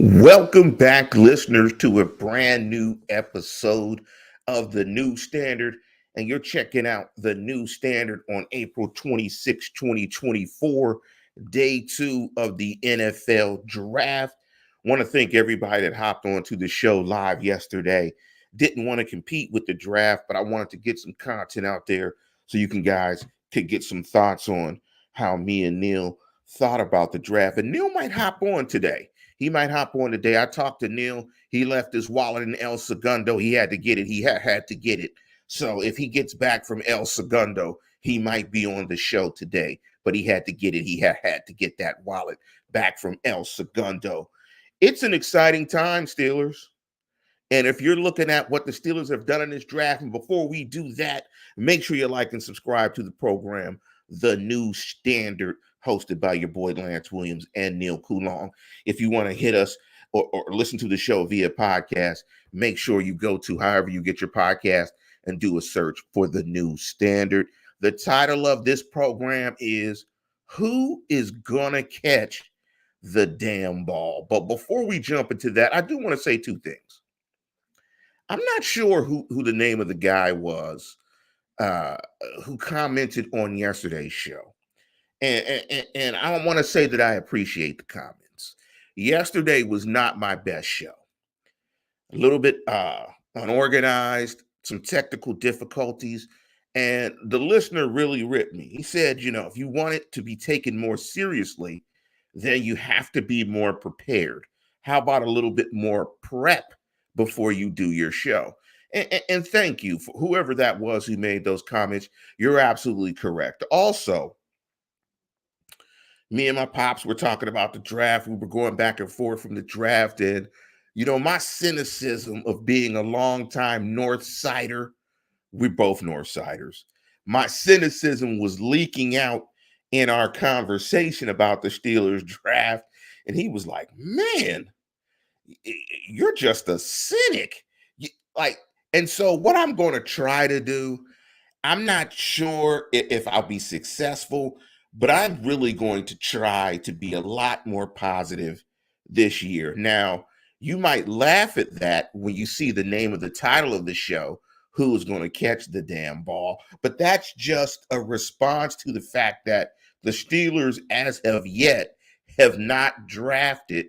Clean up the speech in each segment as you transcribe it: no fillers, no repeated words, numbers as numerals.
Welcome back, listeners, to a brand new episode of The New Standard. And you're checking out The New Standard on April 26, 2024, day two of the NFL Draft. I want to thank everybody that hopped on to the show live yesterday. Didn't want to compete with the draft, but I wanted to get some content out there so you guys could get some thoughts on how me and Neil thought about the draft. And Neil might hop on today. He might hop on today. I talked to Neil. He left his wallet in El Segundo. He had to get it. He had to get it. So if he gets back from El Segundo, he might be on the show today. But he had to get it. He had to get that wallet back from El Segundo. It's an exciting time, Steelers. And if you're looking at what the Steelers have done in this draft, and before we do that, make sure you like and subscribe to the program, The New Standard, hosted by your boy Lance Williams and Neil Coulon. If you want to hit us or listen to the show via podcast, make sure you go to however you get your podcast and do a search for The New Standard. The title of this program is Who is Gonna Catch the Damn Ball? But before we jump into that, I do want to say two things. I'm not sure who the name of the guy was uh, who commented on yesterday's show. And I want to say that I appreciate the comments. Yesterday was not my best show. A little bit unorganized, some technical difficulties, and the listener really ripped me. He said, if you want it to be taken more seriously, then you have to be more prepared. How about a little bit more prep before you do your show? And thank you for whoever that was who made those comments. You're absolutely correct. Also, me and my pops were talking about the draft. We were going back and forth from the draft. And, my cynicism of being a longtime North Sider, we're both North Siders. My cynicism was leaking out in our conversation about the Steelers draft. And he was like, man, you're just a cynic. Like, and so what I'm going to try to do, I'm not sure if I'll be successful, but I'm really going to try to be a lot more positive this year. Now, you might laugh at that when you see the name of the title of the show, Who's Going to Catch the Damn Ball? But that's just a response to the fact that the Steelers, as of yet, have not drafted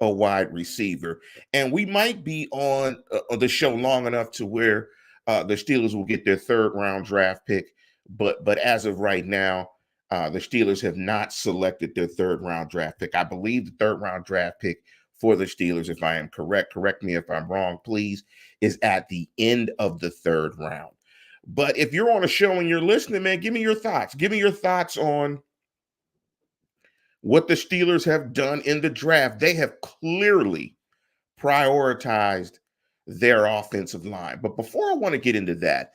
a wide receiver. And we might be on the show long enough to where the Steelers will get their third round draft pick, but as of right now, the Steelers have not selected their third round draft pick. I believe the third round draft pick for the Steelers, if I am correct me if I'm wrong, please, is at the end of the third round. But if you're on a show and you're listening, man, give me your thoughts. Give me your thoughts on what the Steelers have done in the draft. They have clearly prioritized their offensive line. But before I want to get into that,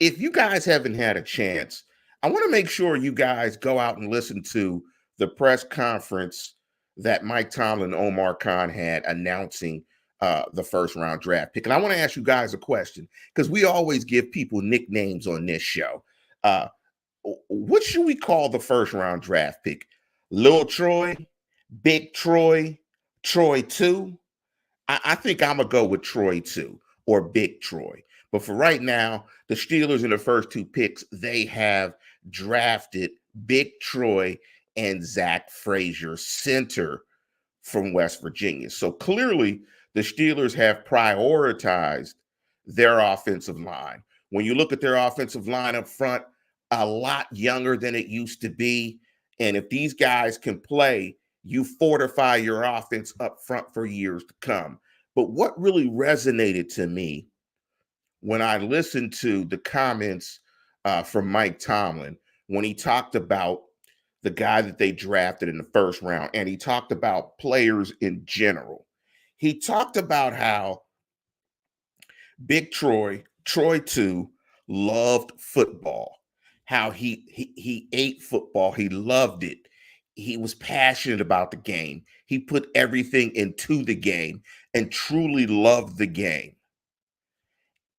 if you guys haven't had a chance, I want to make sure you guys go out and listen to the press conference that Mike Tomlin and Omar Khan had announcing the first round draft pick. And I want to ask you guys a question because we always give people nicknames on this show. What should we call the first round draft pick? Lil Troy, Big Troy, Troy 2? I think I'm going to go with Troy 2 or Big Troy. But for right now, the Steelers in the first two picks, they have drafted Big Troy and Zach Frazier, center from West Virginia. So clearly, the Steelers have prioritized their offensive line. When you look at their offensive line up front, a lot younger than it used to be. And if these guys can play, you fortify your offense up front for years to come. But what really resonated to me when I listened to the comments from Mike Tomlin, when he talked about the guy that they drafted in the first round, and he talked about players in general. He talked about how Big Troy, Troy 2, loved football, how he ate football. He loved it. He was passionate about the game. He put everything into the game and truly loved the game.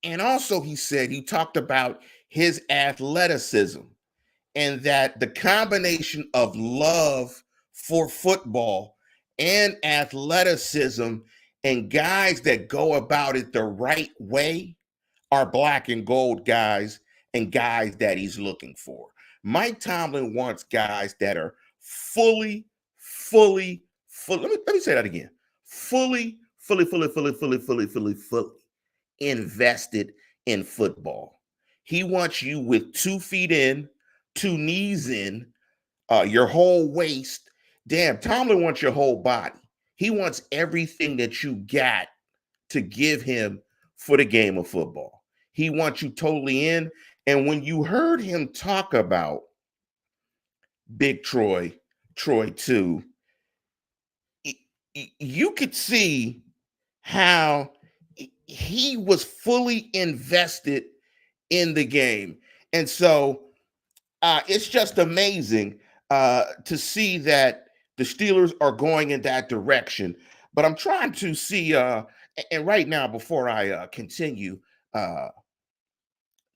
And also, he talked about his athleticism and that the combination of love for football and athleticism, and guys that go about it the right way are black and gold guys and guys that he's looking for. Mike Tomlin wants guys that are fully, let me say that again. Fully invested in football. He wants you with 2 feet in, 2 knees in, your whole waist. Damn, Tomlin wants your whole body. He wants everything that you got to give him for the game of football. He wants you totally in. And when you heard him talk about Big Troy 2, you could see how he was fully invested in the game. And so it's just amazing to see that the Steelers are going in that direction. But I'm trying to see, and right now, before I continue,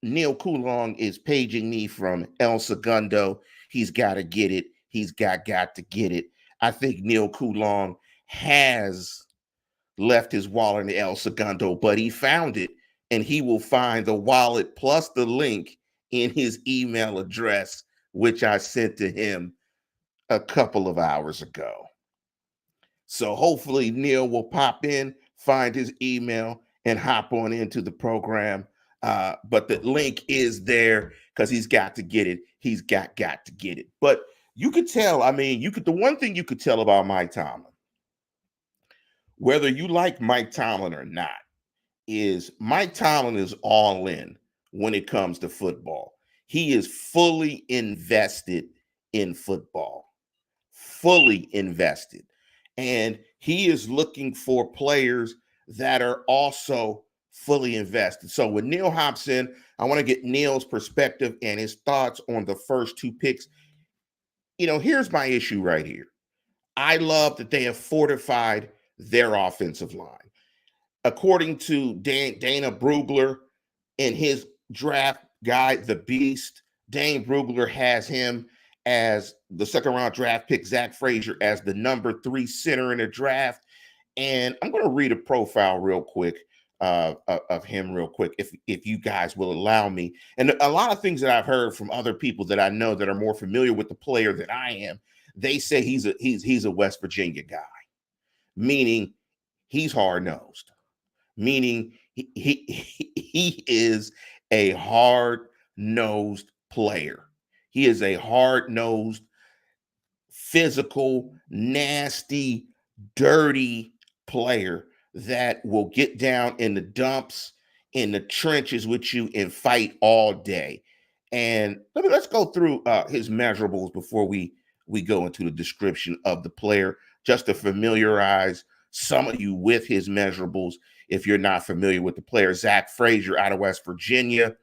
Neil Coulon is paging me from El Segundo. He's got to get it. He's got to get it. I think Neil Coulon has left his wallet in El Segundo, but he found it, and he will find the wallet plus the link in his email address, which I sent to him a couple of hours ago. So hopefully Neil will pop in, find his email, and hop on into the program. But the link is there because he's got to get it. He's got to get it. But you could tell, the one thing you could tell about Mike Tomlin, whether you like Mike Tomlin or not, is Mike Tomlin is all in when it comes to football. He is fully invested in football, fully invested. And he is looking for players that are also fully invested. So when Neil hops in, I want to get Neil's perspective and his thoughts on the first 2 picks. Here's my issue right here. I love that they have fortified their offensive line. According to Dana Brugler in his draft guide, The Beast, Dane Brugler has him as the second-round draft pick, Zach Frazier as the number 3 center in the draft. And I'm going to read a profile real quick of him real quick, if you guys will allow me. And a lot of things that I've heard from other people that I know that are more familiar with the player than I am, they say he's a West Virginia guy, meaning he's hard-nosed, meaning he is a hard-nosed player. He is a hard-nosed, physical, nasty, dirty player that will get down in the dumps, in the trenches with you and fight all day. And let's go through his measurables before we go into the description of the player, just to familiarize some of you with his measurables if you're not familiar with the player. Zach Frazier out of West Virginia,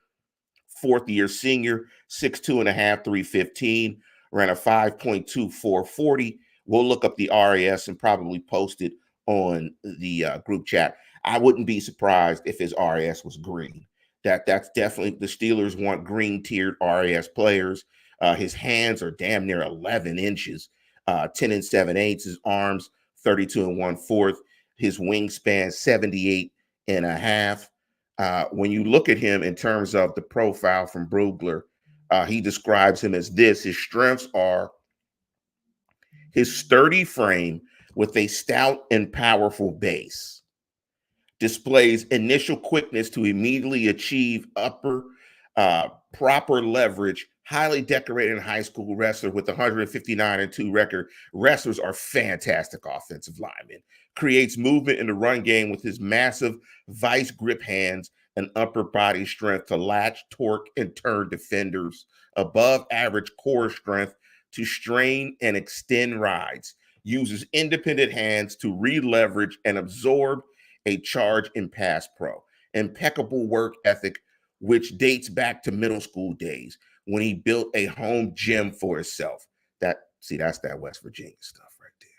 4th-year senior, 6'2.5", 315, ran a 5.24 40. We'll look up the RAS and probably post it on the group chat. I wouldn't be surprised if his RAS was green. That's definitely, the Steelers want green tiered RAS players. His hands are damn near 11 inches, 10 7/8. His arms 32 1/4. His wingspan 78 1/2. When you look at him in terms of the profile from Brugler, he describes him as this. His strengths are his sturdy frame with a stout and powerful base, displays initial quickness to immediately achieve proper leverage, highly decorated high school wrestler with 159-2 record. Wrestlers are fantastic offensive linemen. Creates movement in the run game with his massive vice grip hands and upper body strength to latch, torque, and turn defenders. Above average core strength to strain and extend rides. Uses independent hands to re-leverage and absorb a charge in pass pro. Impeccable work ethic, which dates back to middle school days when he built a home gym for himself. That's that West Virginia stuff right there.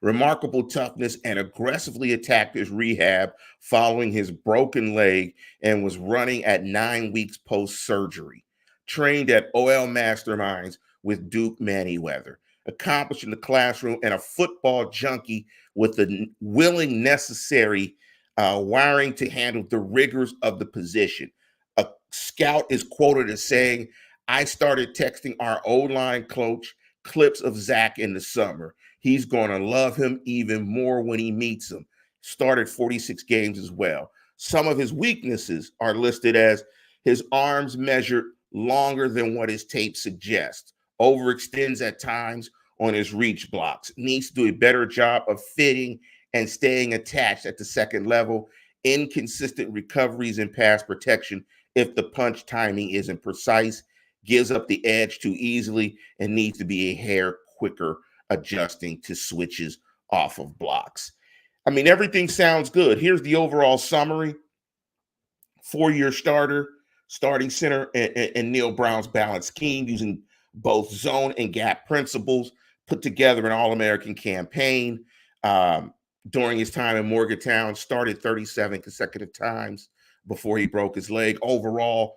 Remarkable toughness and aggressively attacked his rehab following his broken leg and was running at 9 weeks post-surgery. Trained at OL Masterminds with Duke Manyweather. accomplished in the classroom, and a football junkie with the willing, necessary wiring to handle the rigors of the position. A scout is quoted as saying, I started texting our O-line coach clips of Zach in the summer. He's going to love him even more when he meets him. Started 46 games as well. Some of his weaknesses are listed as his arms measured longer than what his tape suggests, overextends at times on his reach blocks, needs to do a better job of fitting and staying attached at the second level, inconsistent recoveries and pass protection if the punch timing isn't precise, gives up the edge too easily, and needs to be a hair quicker adjusting to switches off of blocks. I mean, everything sounds good. Here's the overall summary. 4-year starter, starting center, and Neil Brown's balanced scheme using both zone and gap principles, put together an All-American campaign. During his time in Morgantown, started 37 consecutive times before he broke his leg. Overall,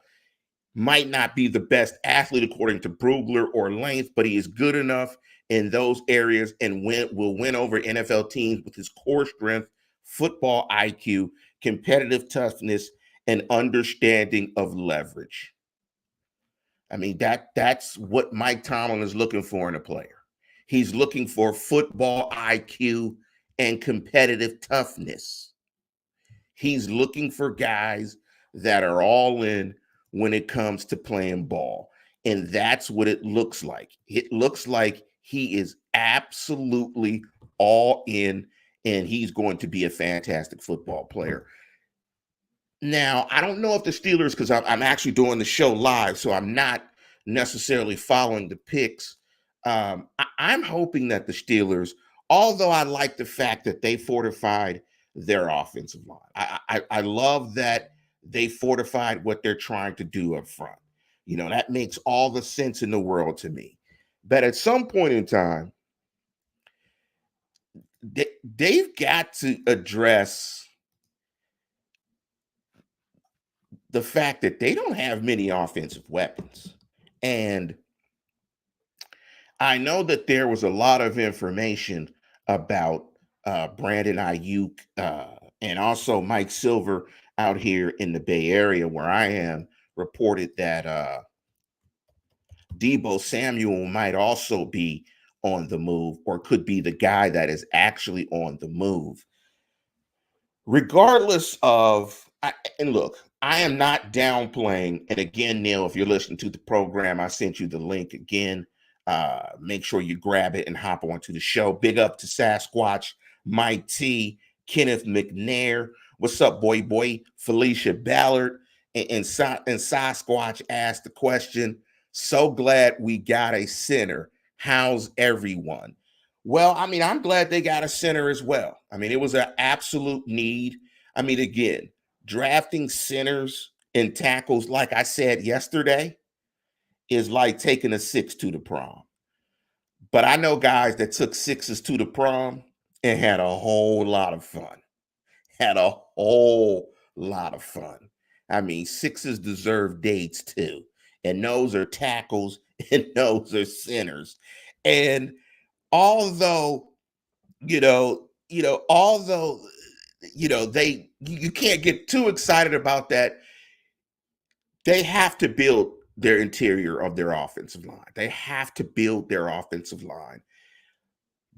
might not be the best athlete according to Brugler or length, but he is good enough in those areas and will win over NFL teams with his core strength, football IQ, competitive toughness, and understanding of leverage. I mean, that's what Mike Tomlin is looking for in a player. He's looking for football IQ and competitive toughness. He's looking for guys that are all in when it comes to playing ball. And that's what it looks like. It looks like he is absolutely all in, and he's going to be a fantastic football player. Now, I don't know if the Steelers, because I'm actually doing the show live, so I'm not necessarily following the picks. I'm hoping that the Steelers, although I like the fact that they fortified their offensive line, I love that they fortified what they're trying to do up front. You know, that makes all the sense in the world to me. But at some point in time, they've got to address the fact that they don't have many offensive weapons. And I know that there was a lot of information about Brandon Ayuk and also Mike Silver out here in the Bay Area where I am, reported that Deebo Samuel might also be on the move or could be the guy that is actually on the move. Regardless of, and look, I am not downplaying. And again, Neil, if you're listening to the program, I sent you the link again. Make sure you grab it and hop onto the show. Big up to Sasquatch, Mike T, Kenneth McNair. What's up, boy? Felicia Ballard and Sasquatch asked the question. So glad we got a center. How's everyone? Well, I mean, I'm glad they got a center as well. I mean, it was an absolute need. I mean, again, drafting centers and tackles, like I said yesterday, is like taking a 6 to the prom. But I know guys that took 6s to the prom and had a whole lot of fun. Had a whole lot of fun. I mean, 6s deserve dates too. And those are tackles and those are centers. And although, you can't get too excited about that. They have to build their interior of their offensive line. They have to build their offensive line.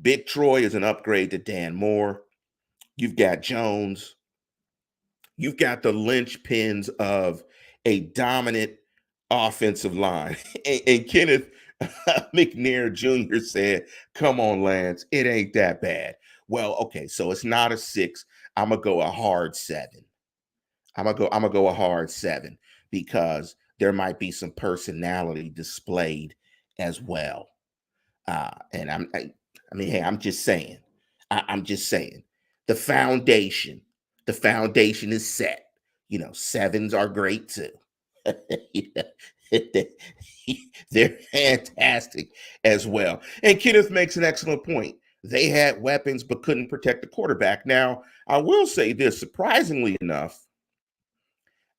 Big Troy is an upgrade to Dan Moore. You've got Jones. You've got the linchpins of a dominant offensive line. And Kenneth McNair Jr. said, come on, Lance, it ain't that bad. Well, okay, so it's not a 6. I'm going to go a hard 7. I'm gonna go a hard 7 because there might be some personality displayed as well. And I mean, hey, I'm just saying. I'm just saying. The foundation is set. 7s are great too. They're fantastic as well. And Kenneth makes an excellent point. They had weapons but couldn't protect the quarterback. Now, I will say this, surprisingly enough,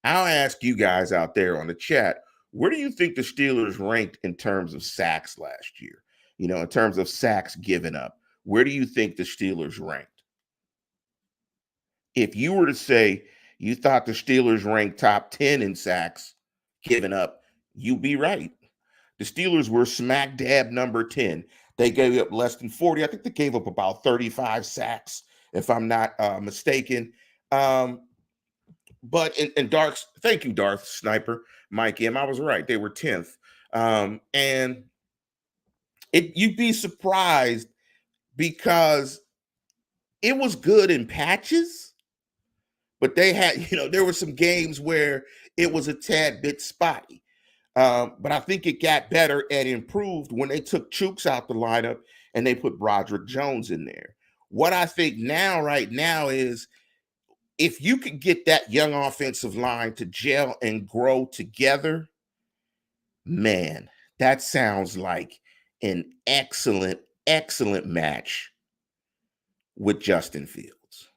I'll ask you guys out there on the chat, where do you think the Steelers ranked in terms of sacks last year? in terms of sacks given up. Where do you think the Steelers ranked? If you were to say you thought the Steelers ranked top 10 in sacks given up, you'd be right. The Steelers were smack dab number 10. They gave up less than 40. I think they gave up about 35 sacks, if I'm not mistaken. Um, but Darth, thank you, Darth Sniper, Mike M. I was right. They were 10th. And you'd be surprised because it was good in patches, but they had, there were some games where it was a tad bit spotty. But I think it got better and improved when they took Chooks out the lineup and they put Broderick Jones in there. What I think right now is if you could get that young offensive line to gel and grow together, man, that sounds like an excellent, excellent match with Justin Fields.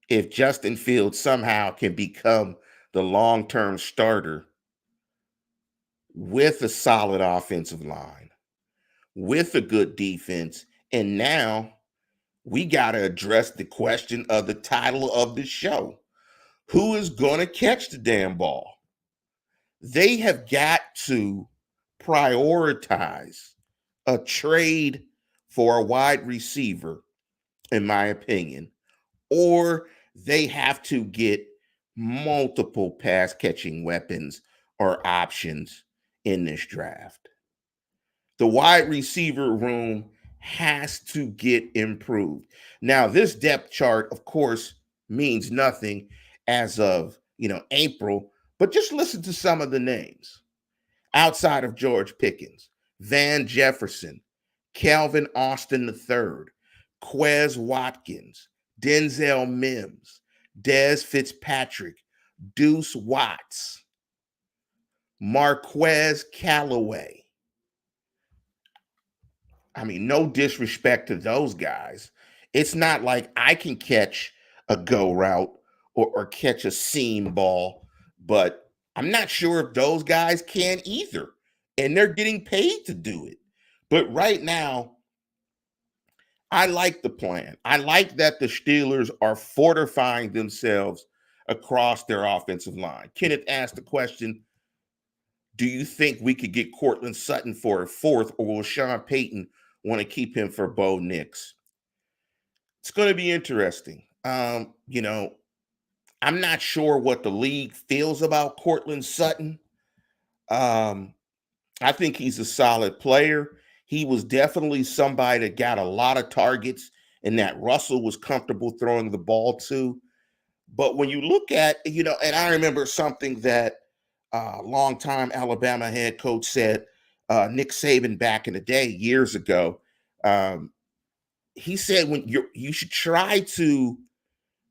If Justin Fields somehow can become the long-term starter with a solid offensive line, with a good defense, and now we got to address the question of the title of the show. Who is going to catch the damn ball? They have got to prioritize a trade for a wide receiver, in my opinion, or they have to get multiple pass catching weapons or options in this draft. The wide receiver room has to get improved. Now, this depth chart, of course, means nothing as of, April, but just listen to some of the names outside of George Pickens: Van Jefferson, Calvin Austin III, Quez Watkins, Denzel Mims, Dez Fitzpatrick, Deuce Watts, Marquez Callaway. I mean, no disrespect to those guys. It's not like I can catch a go route or catch a seam ball, but I'm not sure if those guys can either. And they're getting paid to do it. But right now, I like the plan. I like that the Steelers are fortifying themselves across their offensive line. Kenneth asked the question, do you think we could get Cortland Sutton for a fourth, or will Sean Payton want to keep him for Bo Nix? It's going to be interesting. I'm not sure what the league feels about Cortland Sutton. I think he's a solid player. He was definitely somebody that got a lot of targets and that Russell was comfortable throwing the ball to. But when you look at, and I remember something that longtime Alabama head coach said, Nick Saban back in the day, years ago, he said when you should try to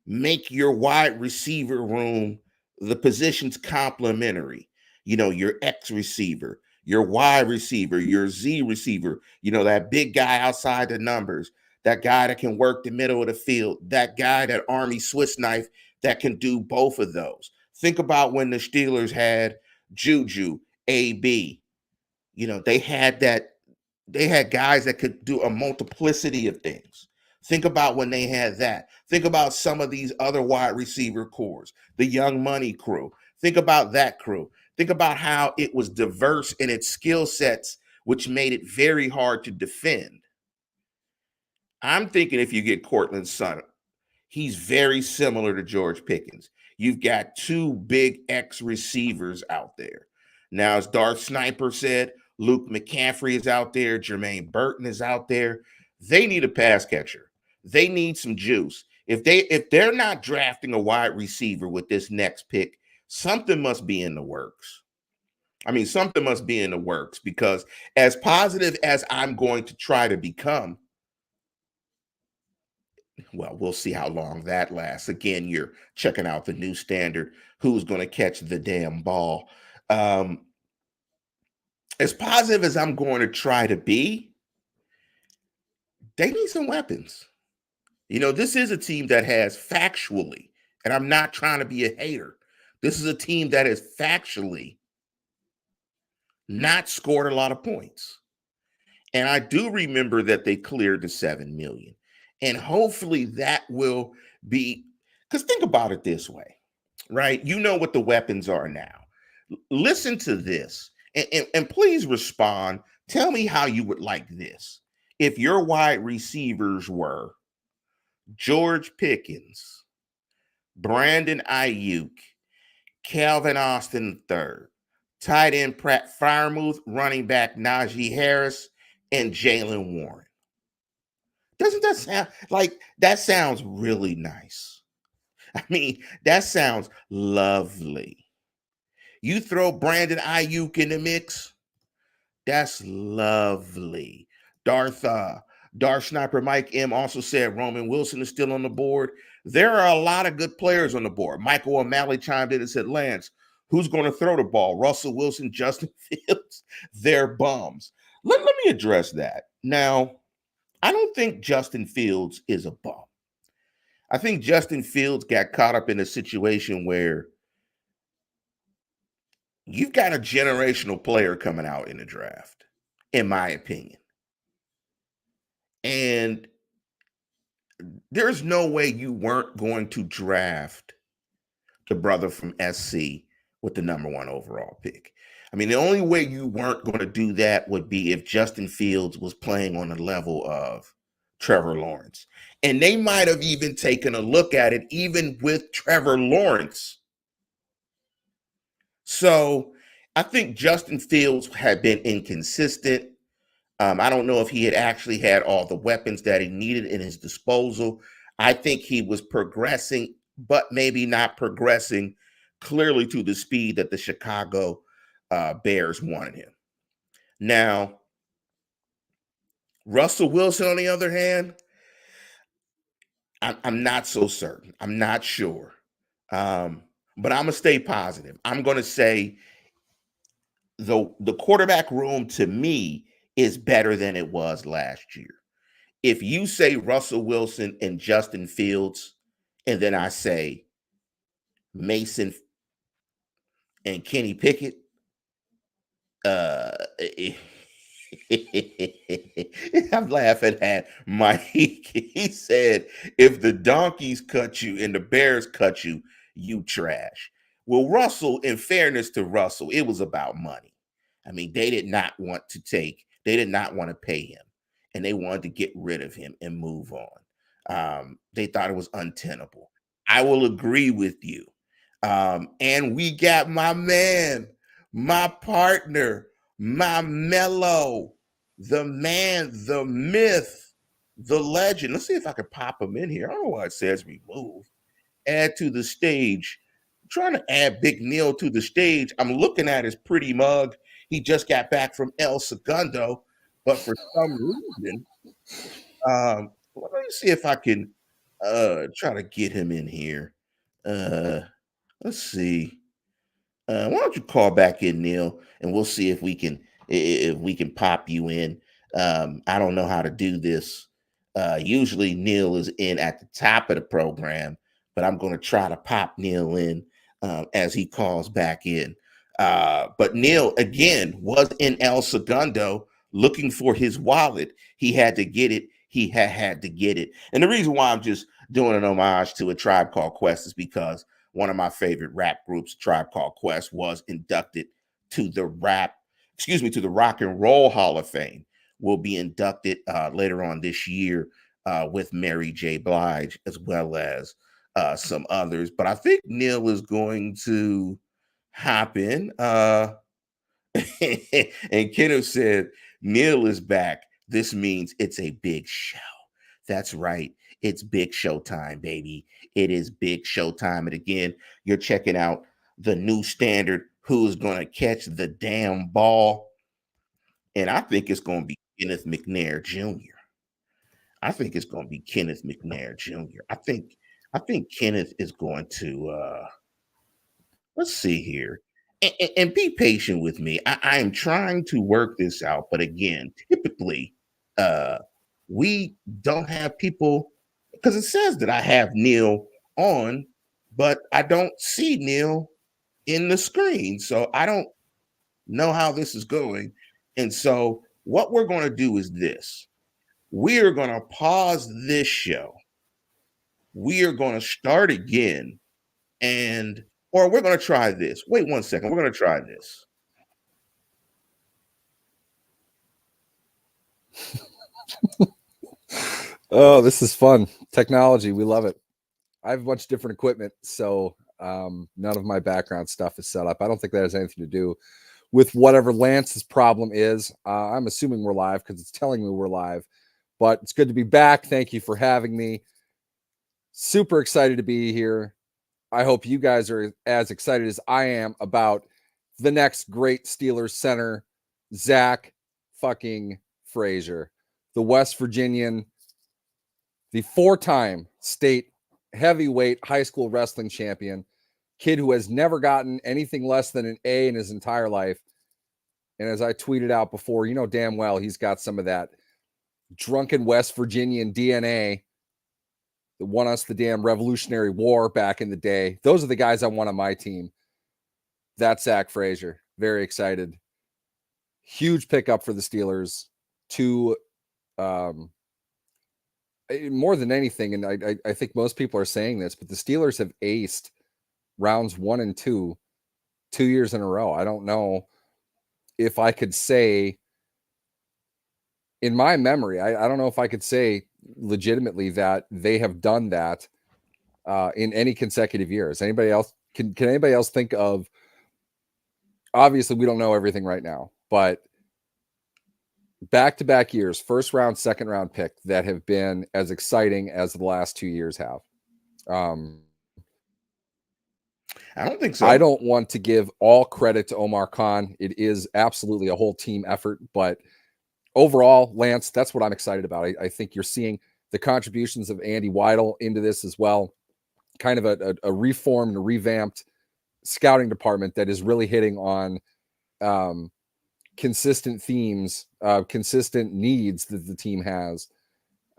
make your wide receiver room the positions complementary. Your X receiver, your Y receiver, your Z receiver, that big guy outside the numbers, that guy that can work the middle of the field, that guy, that Army Swiss knife that can do both of those. Think about when the Steelers had Juju, AB. They had guys that could do a multiplicity of things. Think about when they had that. Think about some of these other wide receiver cores, the Young Money crew. Think about that crew. Think about how it was diverse in its skill sets, which made it very hard to defend. I'm thinking if you get Cortland Sutton, he's very similar to George Pickens. You've got two big X receivers out there. Now, as Darth Sniper said, Luke McCaffrey is out there. Jermaine Burton is out there. They need a pass catcher. They need some juice. If they're not drafting a wide receiver with this next pick, something must be in the works. I mean, something must be in the works, because as positive as I'm going to try to become, well, we'll see how long that lasts. Again, you're checking out the new standard. Who's going to catch the damn ball? As positive as I'm going to try to be, they need some weapons. This is a team that has factually, and I'm not trying to be a hater, this is a team that has factually not scored a lot of points. And I do remember that they cleared the 7 million. And hopefully that will be, because think about it this way, right? You know what the weapons are now. Listen to this and please respond. Tell me how you would like this. If your wide receivers were George Pickens, Brandon Ayuk, Calvin Austin III, tight end Pratt Firemouth, running back Najee Harris, and Jalen Warren. Doesn't that sound like that sounds really nice? I mean, that sounds lovely. You throw Brandon Ayuk in the mix, that's lovely. Darth Darth Sniper Mike M also said Roman Wilson is still on the board. There are a lot of good players on the board. Michael O'Malley chimed in and said, Lance, who's going to throw the ball? Russell Wilson, Justin Fields, they're bums. Let me address that. Now, I don't think Justin Fields is a bum. I think Justin Fields got caught up in a situation where you've got a generational player coming out in the draft, in my opinion. And there's no way you weren't going to draft the brother from SC with the number 1 overall pick. I mean, the only way you weren't going to do that would be if Justin Fields was playing on the level of Trevor Lawrence. And they might have even taken a look at it, even with Trevor Lawrence. So I think Justin Fields had been inconsistent. I don't know if he had actually had all the weapons that he needed in his disposal. I think he was progressing, but maybe not progressing clearly to the speed that the Chicago Bears wanted him. Now, Russell Wilson, on the other hand, I'm not so certain. I'm not sure. But I'm going to stay positive. I'm going to say the quarterback room to me is better than it was last year. If you say Russell Wilson and Justin Fields, and then I say Mason and Kenny Pickett, uh, I'm laughing at Mike. He said, if the donkeys cut you and the bears cut you, you trash. Well, Russell, in fairness to Russell, it was about money. I mean, they did not want to pay him, and they wanted to get rid of him and move on. They thought it was untenable. I will agree with you. And we got my man, my partner, my mellow, the man, the myth, the legend. Let's see if I can pop him in here. I don't know why it says remove. Add to the stage. I'm trying to add Big Neil to the stage. I'm looking at his pretty mug. He just got back from El Segundo, but for some reason, let me see if I can try to get him in here. Uh, let's see. Why don't you call back in, Neil, and we'll see if we can pop you in. I don't know how to do this. Usually Neil is in at the top of the program, but I'm going to try to pop Neil in as he calls back in. But Neil again was in El Segundo looking for his wallet. He had to get it. He had to get it. And the reason why I'm just doing an homage to A Tribe Called Quest is because one of my favorite rap groups, Tribe Called Quest, was inducted to the to the Rock and Roll Hall of Fame. Will be inducted later on this year with Mary J. Blige as well as some others. But I think Neil is going to hop in. And Kenneth said, Neil is back. This means it's a big show. That's right. It's big show time, baby. It is big show time. And again, you're checking out the new standard, who's going to catch the damn ball. And I think it's going to be Kenneth McNair Jr. I think it's going to be Kenneth McNair Jr. I think Kenneth is going to let's see here. And be patient with me. I am trying to work this out, but again, typically, uh, we don't have people because it says that I have Neil on, but I don't see Neil in the screen, so I don't know how this is going. And so What we're going to do is this. We are going to pause this show. We are going to start again, or we're going to try this. Wait 1 second. We're going to try this. Oh, this is fun. Technology. We love it. I have a bunch of different equipment, so none of my background stuff is set up. I don't think that has anything to do with whatever Lance's problem is. I'm assuming we're live because it's telling me we're live, but it's good to be back. Thank you for having me. Super excited to be here. I hope you guys are as excited as I am about the next great Steelers center, Zach fucking Frazier, the West Virginian, the 4-time state heavyweight high school wrestling champion, kid who has never gotten anything less than an A in his entire life. And as I tweeted out before, you know damn well he's got some of that drunken West Virginian DNA that won us the damn Revolutionary War back in the day. Those are the guys I want on my team. That's Zach Frazier. Very excited. Huge pickup for the Steelers. More than anything, and I think most people are saying this, but the Steelers have aced rounds 1 and 2 years in a row. I don't know if I could say in my memory, I don't know if I could say legitimately that they have done that in any consecutive years. Anybody else? Can anybody else think of? Obviously, we don't know everything right now, but back-to-back years, first round, second round pick that have been as exciting as the last 2 years have. I don't think so. I don't want to give all credit to Omar Khan. It is absolutely a whole team effort, but overall, Lance, that's what I'm excited about. I think you're seeing the contributions of Andy Weidel into this as well. Kind of a reformed, revamped scouting department that is really hitting on consistent themes, consistent needs that the team has.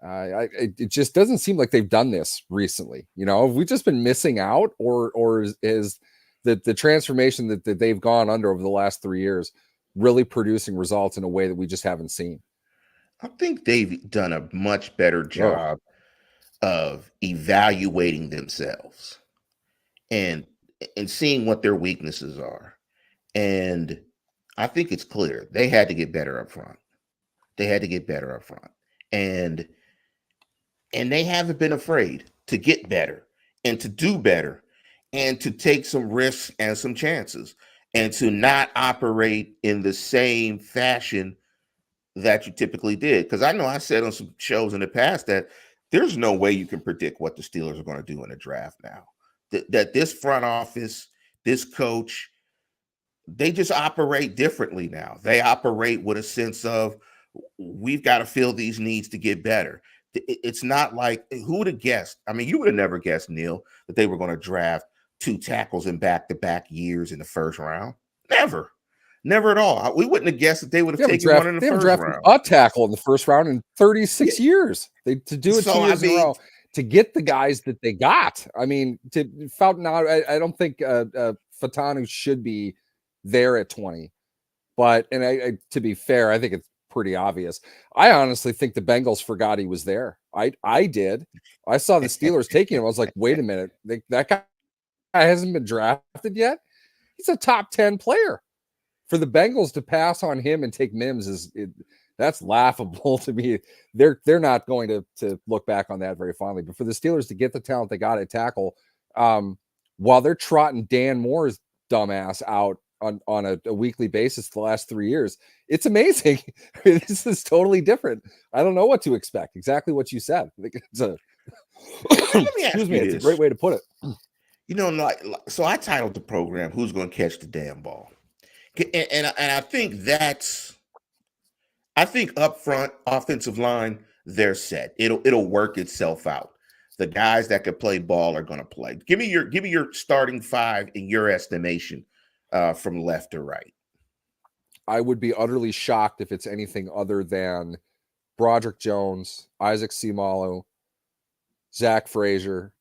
It just doesn't seem like they've done this recently. You know, have we just been missing out, or is the transformation that they've gone under over the last 3 years really producing results in a way that we just haven't seen? I think they've done a much better job of evaluating themselves and seeing what their weaknesses are. And I think it's clear they had to get better up front. They had to get better up front. And they haven't been afraid to get better and to do better and to take some risks and some chances and to not operate in the same fashion that you typically did. Because I know I said on some shows in the past that there's no way you can predict what the Steelers are going to do in the draft now. That this front office, this coach, they just operate differently now. They operate with a sense of we've got to fill these needs to get better. It's not like, who would have guessed? I mean, you would have never guessed, Neil, that they were going to draft 2 tackles in back-to-back years in the first round. Never. Never at all. We wouldn't have guessed that they would have taken one in the first round. A tackle in the first round in 36 years. To do it 2 years in a row, to get the guys that they got. I mean, to Fountain out, I don't think Fatanu should be there at 20. But, and I to be fair, I think it's pretty obvious. I honestly think the Bengals forgot he was there. I did. I saw the Steelers taking him. I was like, wait a minute. That guy hasn't been drafted yet? He's a top 10 player. For the Bengals to pass on him and take Mims that's laughable to me. They're not going to look back on that very fondly. But for the Steelers to get the talent they got at tackle, while they're trotting Dan Moore's dumbass out on a weekly basis the last 3 years, it's amazing. This is totally different. I don't know what to expect. Exactly what you said. It's a it's a great way to put it. You know, so I titled the program "Who's Going to Catch the Damn Ball." And I think up front, offensive line, they're set. It'll work itself out. The guys that can play ball are going to play. Give me your starting 5 in your estimation, from left to right. I would be utterly shocked if it's anything other than Broderick Jones, Isaac Seumalo, Zach Frazier,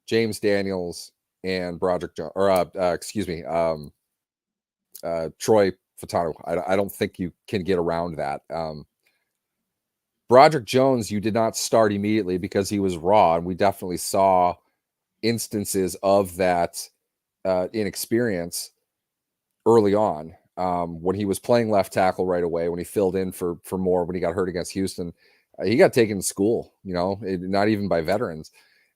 James Daniels, and Broderick Jones, or Troy Fatanu. I don't think you can get around that. Broderick Jones, you did not start immediately because he was raw, and we definitely saw instances of that inexperience early on. When he was playing left tackle right away, when he filled in for Moore, when he got hurt against Houston, he got taken to school, not even by veterans.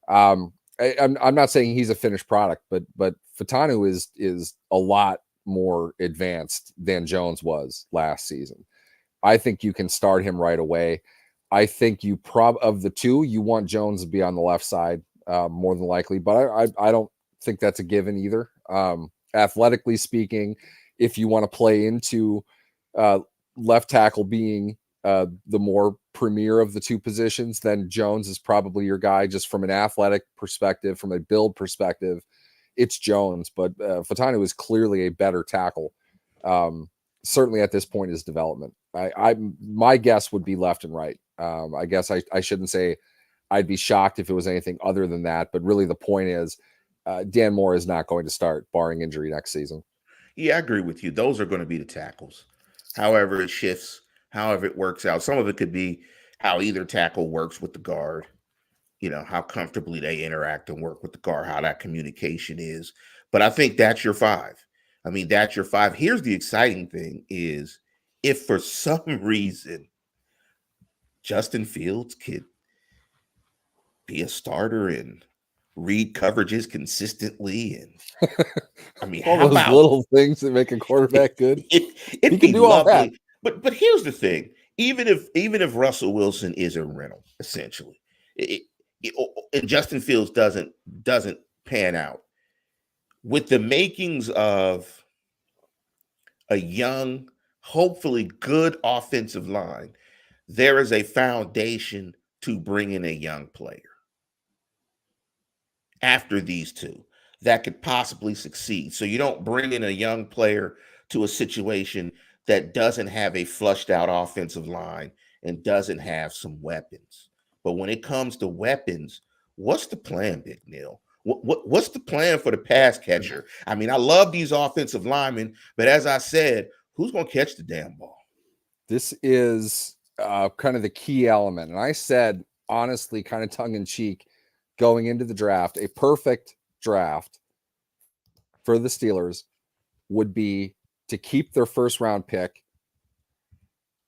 I'm not saying he's a finished product, but Fatanu is a lot more advanced than Jones was last season. I think you can start him right away. I think of the two, you want Jones to be on the left side more than likely, but I don't think that's a given either. Athletically speaking, if you want to play into left tackle being the more premier of the two positions, then Jones is probably your guy. Just from an athletic perspective, from a build perspective, it's Jones. But Fatanu is clearly a better tackle. Certainly at this point in his development. My guess would be left and right. I guess I shouldn't say I'd be shocked if it was anything other than that. But really, the point is Dan Moore is not going to start, barring injury, next season. Yeah, I agree with you. Those are going to be the tackles. However it shifts, however it works out. Some of it could be how either tackle works with the guard, how comfortably they interact and work with the guard, how that communication is. But I think that's your five. I mean, that's your five. Here's the exciting thing is if for some reason Justin Fields could be a starter and read coverages consistently, and I mean, all how those about little things that make a quarterback good? It'd be do all that. lovely. But here's the thing: even if Russell Wilson is a rental, essentially, and Justin Fields doesn't pan out, with the makings of a young, hopefully good offensive line, there is a foundation to bring in a young player after these two that could possibly succeed. So you don't bring in a young player to a situation that doesn't have a flushed out offensive line and doesn't have some weapons. But when it comes to weapons, what's the plan, Big Neil? What's the plan for the pass catcher? I mean, I love these offensive linemen, but as I said, who's going to catch the damn ball? This is kind of the key element. And I said, honestly, kind of tongue in cheek, going into the draft, a perfect draft for the Steelers would be to keep their first round pick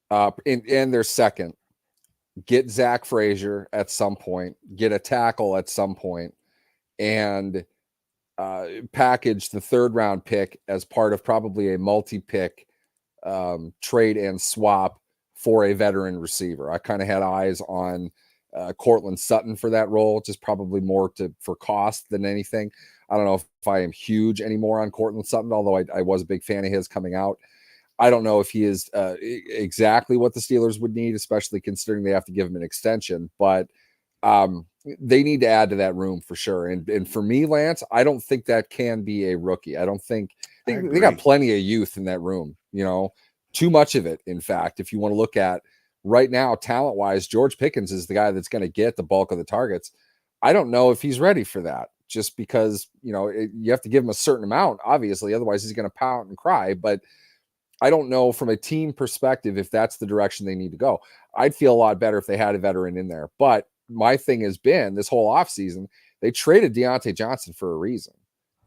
and their second, get Zach Frazier at some point, get a tackle at some point, and package the third round pick as part of probably a multi-pick trade and swap for a veteran receiver. I kind of had eyes on Cortland Sutton for that role, just probably more for cost than anything. I don't know if I am huge anymore on Cortland Sutton, although I was a big fan of his coming out. I don't know if he is exactly what the Steelers would need, especially considering they have to give him an extension, but they need to add to that room for sure. And for me, Lance, I don't think that can be a rookie. I don't think they got plenty of youth in that room, too much of it. In fact, if you want to look at right now, talent wise, George Pickens is the guy that's going to get the bulk of the targets. I don't know if he's ready for that just because, you have to give him a certain amount, obviously, otherwise he's going to pout and cry. But I don't know from a team perspective if that's the direction they need to go. I'd feel a lot better if they had a veteran in there. But my thing has been this whole offseason, they traded Deontay Johnson for a reason,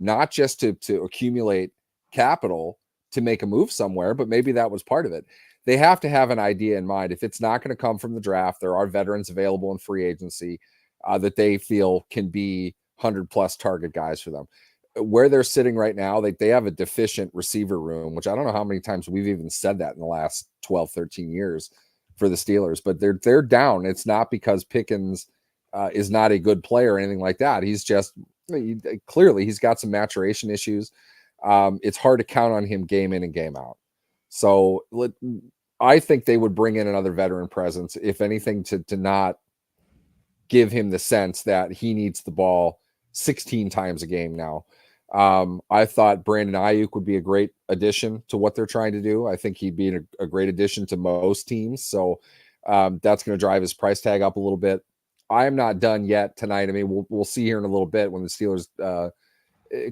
not just to accumulate capital to make a move somewhere, but maybe that was part of it. They have to have an idea in mind. If it's not going to come from the draft, there are veterans available in free agency that they feel can be 100+ target guys for them. Where they're sitting right now, they have a deficient receiver room, which I don't know how many times we've even said that in the last 12, 13 years for the Steelers, but they're down. It's not because Pickens is not a good player or anything like that. He's just clearly he's got some maturation issues. It's hard to count on him game in and game out. So I think they would bring in another veteran presence, if anything, to not give him the sense that he needs the ball 16 times a game now. I thought Brandon Ayuk would be a great addition to what they're trying to do. I think he'd be a great addition to most teams. So that's going to drive his price tag up a little bit. I am not done yet tonight. I mean, we'll see here in a little bit when the Steelers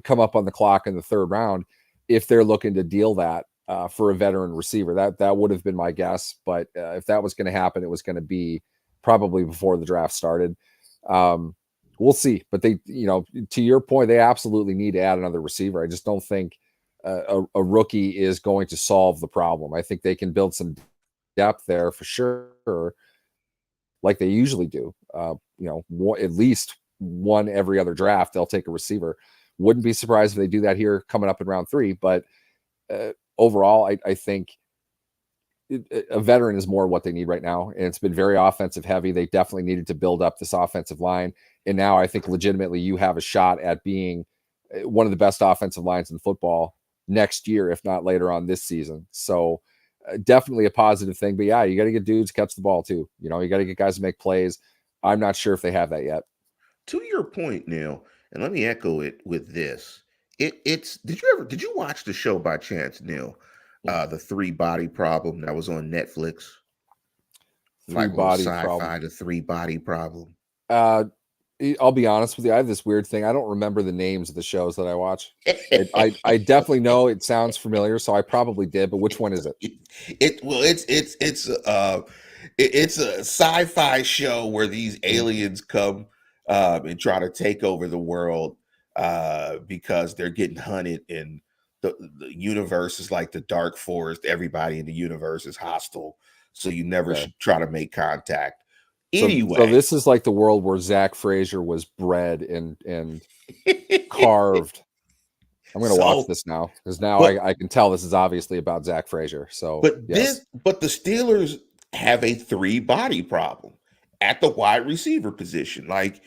come up on the clock in the third round if they're looking to deal that for a veteran receiver. That would have been my guess, but if that was going to happen, it was going to be probably before the draft started. We'll see. But they, to your point, they absolutely need to add another receiver. I just don't think a rookie is going to solve the problem. I think they can build some depth there for sure, like they usually do. At least one every other draft, they'll take a receiver. Wouldn't be surprised if they do that here coming up in round 3. But overall, I think a veteran is more what they need right now. And it's been very offensive heavy. They definitely needed to build up this offensive line. And now I think legitimately you have a shot at being one of the best offensive lines in football next year, if not later on this season. So definitely a positive thing. But yeah, you got to get dudes catch the ball too. You got to get guys to make plays. I'm not sure if they have that yet. To your point, Neil, and let me echo it with this. It's did you watch the show by chance, Neil? The 3 Body Problem that was on Netflix. Like Body sci-fi, Problem. the 3 Body Problem. I'll be honest with you. I have this weird thing. I don't remember the names of the shows that I watch. I definitely know it sounds familiar, so I probably did. But which one is it? It's a sci-fi show where these aliens come and try to take over the world because they're getting hunted, and the universe is like the dark forest. Everybody in the universe is hostile, so you never should try to make contact. Anyway, so this is like the world where Zach Frazier was bred and carved. I'm going to watch this now because now I can tell this is obviously about Zach Frazier. So, but the Steelers have a 3 body problem at the wide receiver position. Like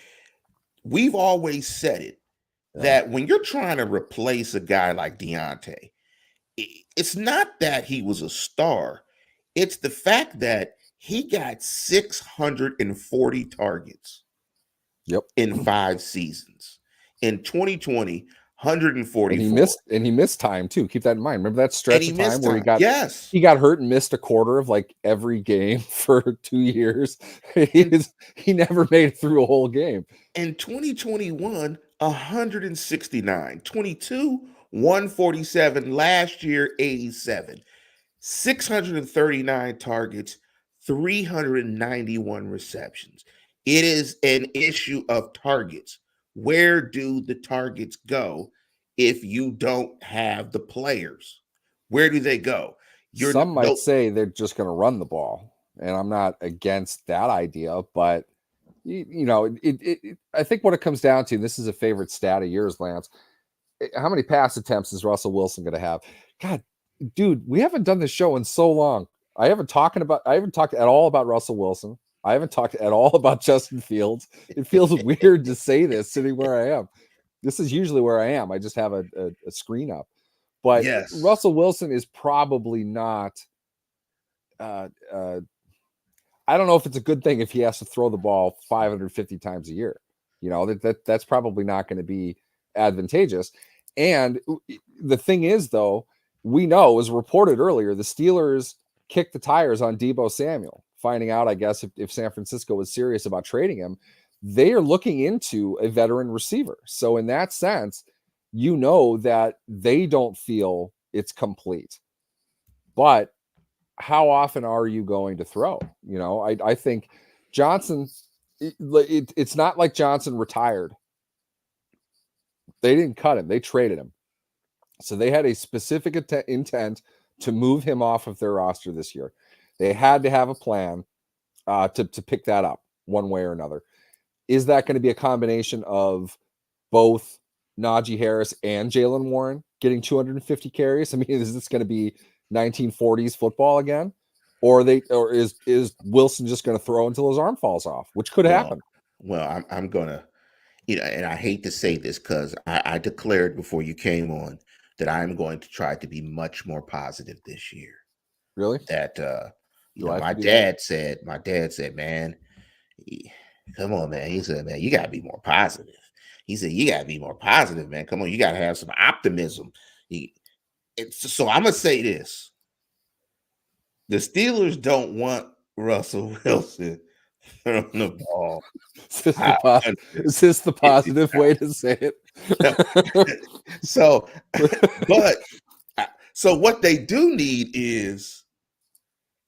we've always said it, that when you're trying to replace a guy like Deontay, it's not that he was a star. It's the fact that he got 640 targets in 5 seasons. In 2020, 144. And he missed time too. Keep that in mind. Remember that stretch of time where he got hurt and missed a quarter of like every game for 2 years. He never made it through a whole game. In 2021, 169. 22, 147. Last year, 87. 639 targets, 391 receptions. It is an issue of targets. Where do the targets go if you don't have the players? Where do they go? Some might say they're just going to run the ball, and I'm not against that idea, but I think what it comes down to, this is a favorite stat of yours, Lance. How many pass attempts is Russell Wilson going to have? God, dude, we haven't done this show in so long. I haven't talked at all about Russell Wilson. I haven't talked at all about Justin Fields. It feels weird to say this sitting where I am. This is usually where I am. I just have a screen up. But Russell Wilson is probably not I don't know if it's a good thing if he has to throw the ball 550 times a year. That's probably not going to be advantageous. And the thing is, though, we know, as reported earlier, the Steelers kicked the tires on Deebo Samuel, finding out, I guess, if San Francisco was serious about trading him. They are looking into a veteran receiver. So in that sense, that they don't feel it's complete. But how often are you going to throw? I think Johnson, it's not like Johnson retired. They didn't cut him. They traded him. So they had a specific intent to move him off of their roster this year. They had to have a plan to pick that up one way or another. Is that going to be a combination of both Najee Harris and Jaylen Warren getting 250 carries? I mean, is this going to be 1940s football again? Or is Wilson just going to throw until his arm falls off, which could happen? Well, I'm going to, and I hate to say this because I declared before you came on that I'm going to try to be much more positive this year. Really? That my dad said, man, come on, man. He said, man, you got to be more positive. He said, you got to be more positive, man. Come on, you got to have some optimism. So I'm going to say this. The Steelers don't want Russell Wilson on the ball. Is this the positive way to say it? So, but So what they do need is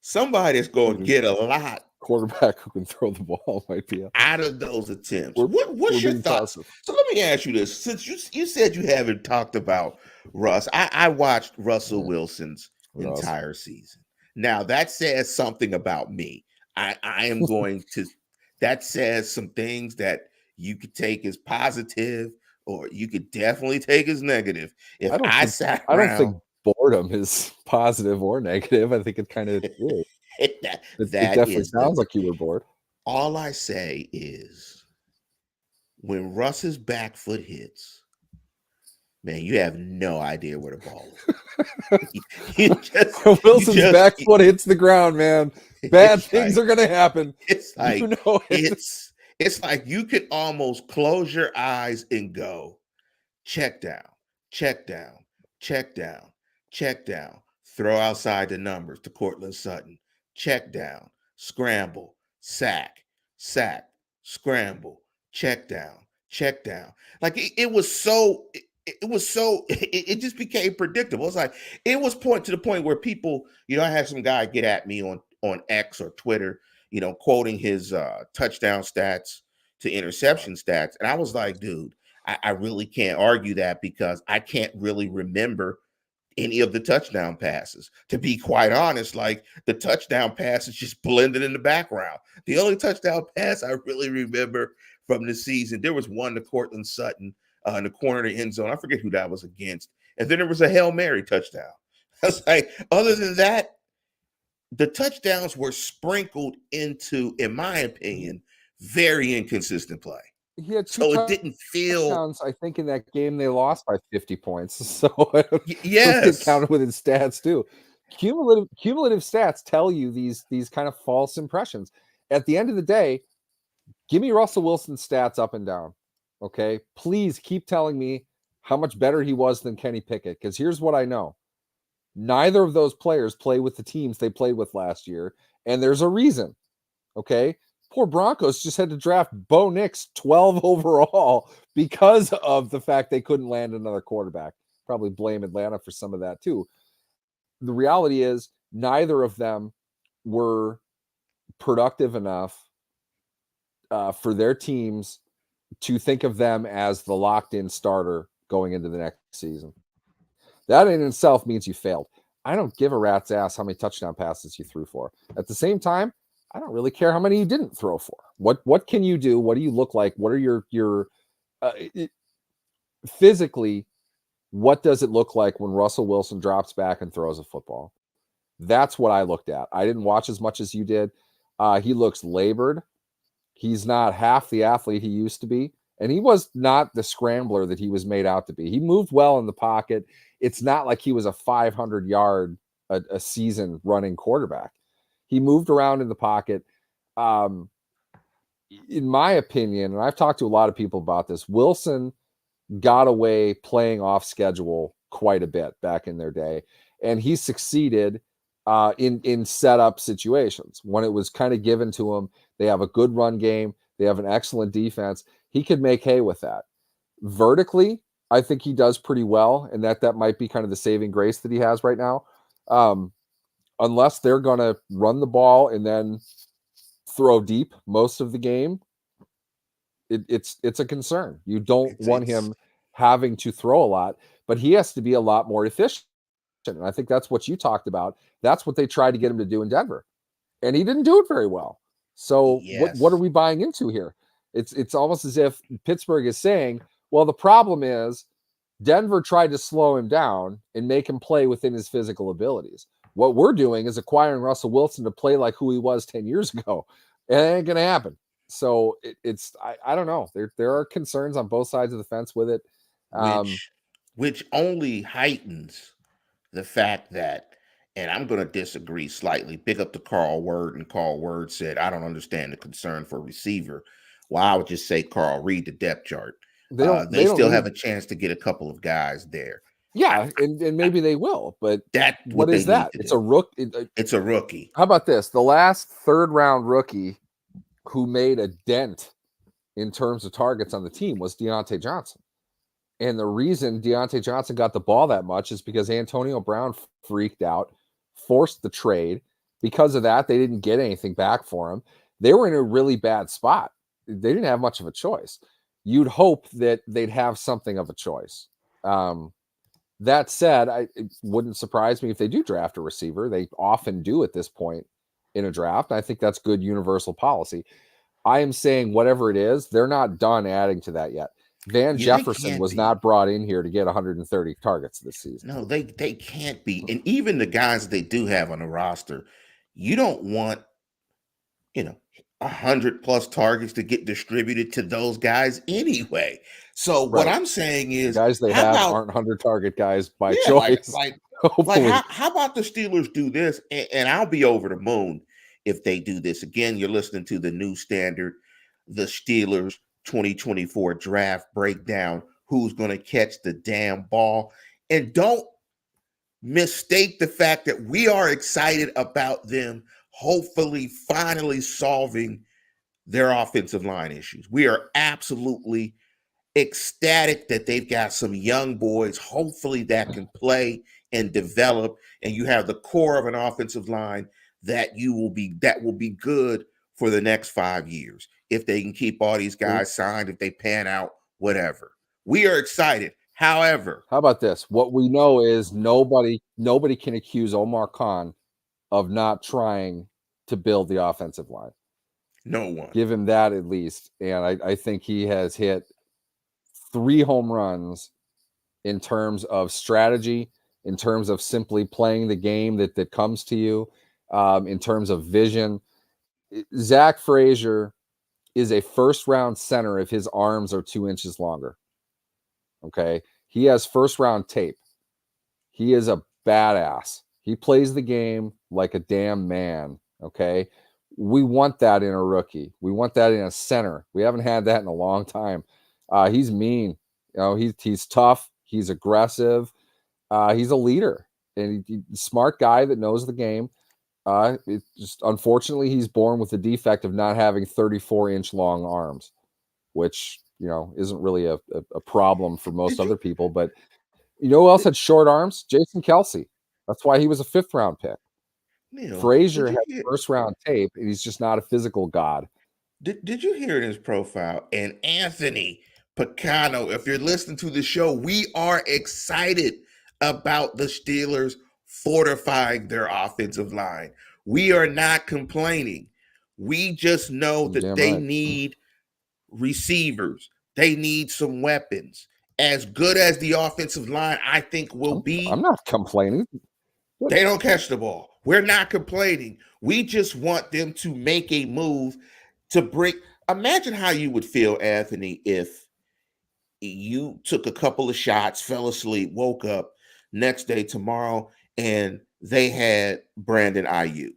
somebody that's going to get a lot quarterback who can throw the ball might be out of those attempts. We're What's your being thoughts? positive. So let me ask you this: since you said you haven't talked about Russ, I watched Russell Wilson's entire season. Now that says something about me. I am going to. That says some things that you could take as positive, or you could definitely take as negative. If I sat I don't think around, boredom is positive or negative. I think it kind of is. It that definitely is the. sounds like you were bored. All I say is, when Russ's back foot hits, man, you have no idea where the ball is. Wilson's back foot hits the ground, man. Bad things are gonna happen. It's like you know it's like you could almost close your eyes and go, check down, check down, check down, check down, throw outside the numbers to Cortland Sutton, check down, scramble, sack, scramble, check down, check down. Like it was so it just became predictable. It's like it was to the point where people, I had some guy get at me on X or Twitter, quoting his touchdown stats to interception stats, and I was like, dude, I really can't argue that because I can't really remember any of the touchdown passes. To be quite honest, like the touchdown passes just blended in the background. The only touchdown pass I really remember from the season, there was one to Cortland Sutton in the corner of the end zone. I forget who that was against. And then there was a Hail Mary touchdown. I was like, other than that, the touchdowns were sprinkled into, in my opinion, very inconsistent play. He had so it didn't feel. Touchdowns, I think in that game they lost by 50 points. So yes, those get counted within stats too. Cumulative stats tell you these kind of false impressions. At the end of the day, give me Russell Wilson's stats up and down. Okay, please keep telling me how much better he was than Kenny Pickett. Because here's what I know: neither of those players play with the teams they played with last year, and there's a reason. Okay. Poor Broncos just had to draft Bo Nix 12 overall because of the fact they couldn't land another quarterback. Probably blame Atlanta for some of that too. The reality is neither of them were productive enough for their teams to think of them as the locked-in starter going into the next season. That in itself means you failed. I don't give a rat's ass how many touchdown passes you threw for. At the same time, I don't really care how many you didn't throw for. What can you do? What do you look like? What are your physically, what does it look like when Russell Wilson drops back and throws a football? That's what I looked at. I didn't watch as much as you did. He looks labored. He's not half the athlete he used to be. And he was not the scrambler that he was made out to be. He moved well in the pocket. It's not like he was a 500-yard a season running quarterback. He moved around in the pocket. In my opinion, and I've talked to a lot of people about this, Wilson got away playing off schedule quite a bit back in their day. And he succeeded in setup situations. When it was kind of given to him, they have a good run game. They have an excellent defense. He could make hay with that. Vertically, I think he does pretty well, and that might be kind of the saving grace that he has right now. Unless they're going to run the ball and then throw deep most of the game, it's a concern. You don't want him having to throw a lot, but he has to be a lot more efficient. And I think that's what you talked about. That's what they tried to get him to do in Denver, and he didn't do it very well. So what are we buying into here? It's almost as if Pittsburgh is saying, well, the problem is Denver tried to slow him down and make him play within his physical abilities. What we're doing is acquiring Russell Wilson to play like who he was 10 years ago. It ain't going to happen. So I don't know. There are concerns on both sides of the fence with it. Which only heightens the fact that, and I'm going to disagree slightly, pick up to Carl Word, and Carl Word said, I don't understand the concern for receiver. Well, I would just say, Carl, read the depth chart. They still have a chance to get a couple of guys there. Yeah, and maybe they will, but what is that? It's a rookie. It's a rookie. How about this? The last third-round rookie who made a dent in terms of targets on the team was Deontay Johnson. And the reason Deontay Johnson got the ball that much is because Antonio Brown freaked out, forced the trade. Because of that, they didn't get anything back for him. They were in a really bad spot. They didn't have much of a choice. You'd hope that they'd have something of a choice. That said, it wouldn't surprise me if they do draft a receiver. They often do at this point in a draft. I think that's good universal policy. I am saying whatever it is, they're not done adding to that yet. Van Jefferson was not brought in here to get 130 targets this season. No, they can't be. And even the guys that they do have on the roster, you don't want, 100+ targets to get distributed to those guys anyway. So what I'm saying is, the guys they have aren't 100 target guys by choice. Like how about the Steelers do this? And I'll be over the moon if they do this. Again, you're listening to the new standard, the Steelers 2024 draft breakdown. Who's going to catch the damn ball? And don't mistake the fact that we are excited about them hopefully finally solving their offensive line issues. We are absolutely ecstatic that they've got some young boys, hopefully, that can play and develop, and you have the core of an offensive line that will be good for the next 5 years if they can keep all these guys signed, if they pan out, whatever. We are excited. However, how about this? What we know is nobody can accuse Omar Khan of not trying to build the offensive line. No one. Give him that at least. And I think he has hit 3 home runs in terms of strategy, in terms of simply playing the game that comes to you, in terms of vision. Zach Frazier is a first-round center if his arms are 2 inches longer. Okay? He has first-round tape. He is a badass. He plays the game like a damn man. Okay? We want that in a rookie. We want that in a center. We haven't had that in a long time. He's mean. He's tough. He's aggressive. He's a leader, and he's a smart guy that knows the game. Unfortunately, he's born with the defect of not having 34-inch long arms, which isn't really a problem for most other people. But who else had short arms? Jason Kelce. That's why he was a 5th-round pick. Frazier has first-round tape, and he's just not a physical god. Did you hear in his profile? And Anthony Picano, if you're listening to the show, we are excited about the Steelers fortifying their offensive line. We are not complaining. We just know that they need receivers. They need some weapons. As good as the offensive line, I think, will be. I'm not complaining. They don't catch the ball. We're not complaining. We just want them to make a move to break. Imagine how you would feel, Anthony, if you took a couple of shots, fell asleep, woke up next day, tomorrow, and they had Brandon Ayuk.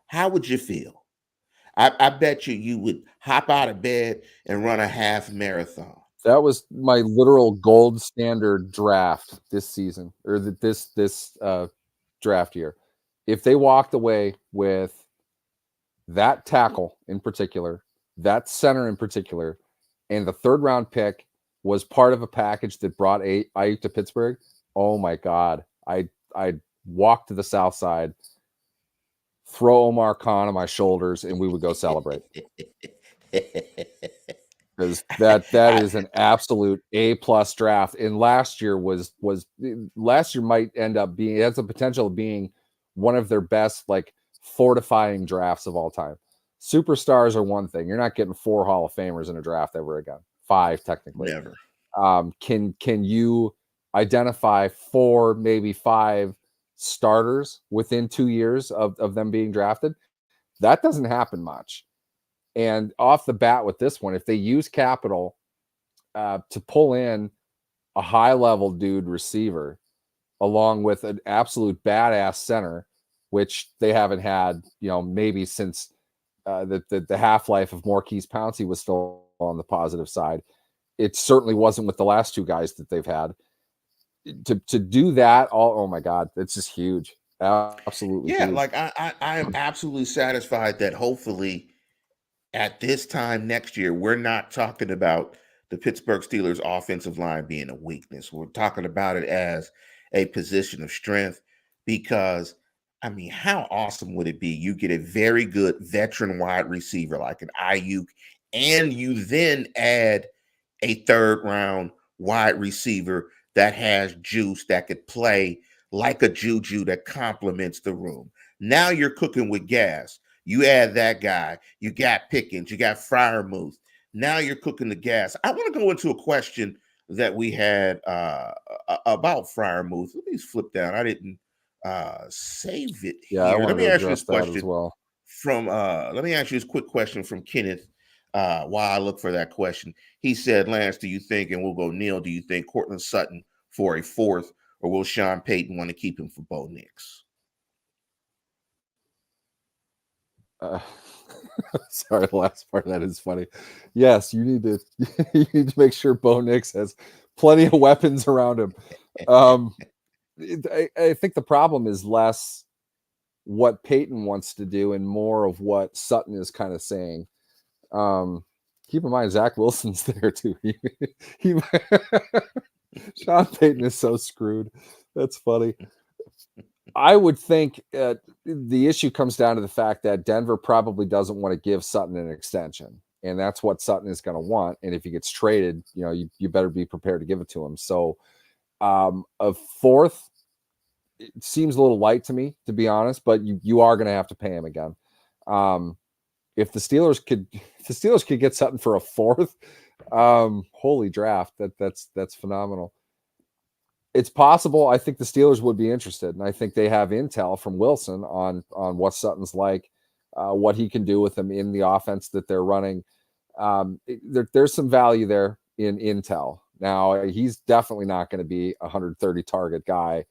How would you feel? I bet you would hop out of bed and run a half marathon. That was my literal gold standard draft this season, or this draft year. If they walked away with that tackle in particular, that center in particular, and the 3rd-round pick was part of a package that brought Ayuk to Pittsburgh, oh my God, I'd walk to the South Side, throw Omar Khan on my shoulders, and we would go celebrate. Because that is an absolute A+ draft. And last year might end up being, it has the potential of being one of their best, like, fortifying drafts of all time. Superstars are one thing. You're not getting 4 Hall of Famers in a draft ever again. 5 technically. Never. Can you identify 4, maybe 5 starters within 2 years of them being drafted? That doesn't happen much. And off the bat with this one, if they use capital to pull in a high-level dude receiver along with an absolute badass center, which they haven't had, maybe since the half-life of Maurkice Pouncey was still on the positive side. It certainly wasn't with the last 2 guys that they've had. To do that, oh my God, it's just huge. Absolutely. Yeah, huge. like I am absolutely satisfied that hopefully at this time next year, we're not talking about the Pittsburgh Steelers offensive line being a weakness. We're talking about it as a position of strength because, I mean, how awesome would it be? You get a very good veteran wide receiver like an Ayuk, and you then add a third round wide receiver that has juice that could play like a Juju that complements the room. Now you're cooking with gas. You add that guy, you got Pickens, you got Freiermuth. Now you're cooking the gas. I want to go into a question that we had about Freiermuth. Let me flip down. I didn't save it Yeah, I here. Let wanted me to ask you address this that as question well. from let me ask you this quick question from Kenneth while I look for that question. He said, Lance, do you think, and we'll go Neil, do you think Cortland Sutton for a fourth, or will Sean Payton want to keep him for Bo Nix? Sorry, the last part of that is funny. Yes, you need to you need to make sure Bo Nix has plenty of weapons around him. I think the problem is less what Peyton wants to do and more of what Sutton is kind of saying. Keep in mind, Zach Wilson's there too. He Sean Payton is so screwed. That's funny. I would think the issue comes down to the fact that Denver probably doesn't want to give Sutton an extension, and that's what Sutton is going to want. And if he gets traded, you better be prepared to give it to him. So a fourth, it seems a little light to me, to be honest, but you are going to have to pay him again. If the Steelers could get Sutton for a fourth, holy draft, that's phenomenal. It's possible. I think the Steelers would be interested, and I think they have intel from Wilson on what Sutton's like, what he can do with them in the offense that they're running. There's some value there in intel. Now, he's definitely not going to be a 130 target guy,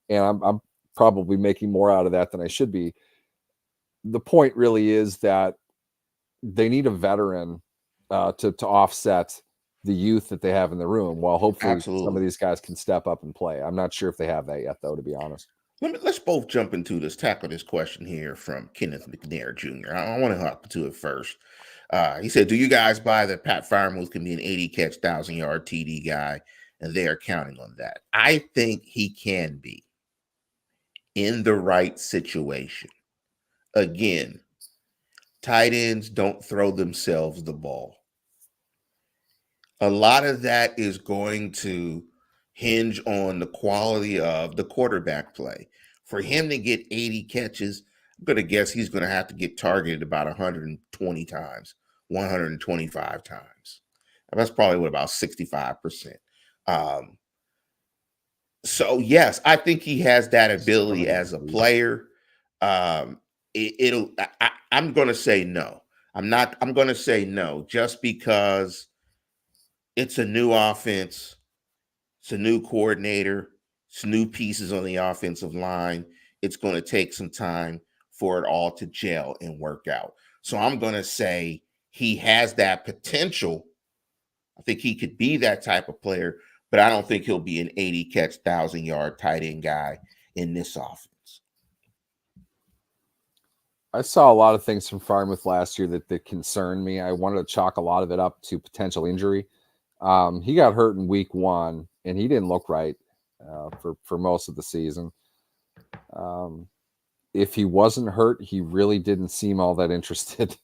and I'm probably making more out of that than I should be. The point really is that they need a veteran to offset the youth that they have in the room. Well, hopefully some of these guys can step up and play. I'm not sure if they have that yet, though, to be honest. Let's both jump into this, tackle this question here from Kenneth McNair Jr. I want to hop to it first. He said, do you guys buy that Pat Freiermuth can be an 80-catch, 1,000-yard TD guy, and they are counting on that? I think he can be in the right situation. Again, tight ends don't throw themselves the ball. A lot of that is going to hinge on the quality of the quarterback play. For him to get 80 catches, I'm going to guess he's going to have to get targeted about 120 times, 125 times. That's probably what, about 65%. So, yes, I think he has that ability as a player. I'm going to say no. I'm going to say no just because it's a new offense. It's a new coordinator. It's new pieces on the offensive line. It's going to take some time for it all to gel and work out. So I'm going to say he has that potential. I think he could be that type of player, but I don't think he'll be an 80-catch, 1,000-yard tight end guy in this offense. I saw a lot of things from Freiermuth last year that concerned me. I wanted to chalk a lot of it up to potential injury. He got hurt in week 1, and he didn't look right for most of the season. If he wasn't hurt, he really didn't seem all that interested.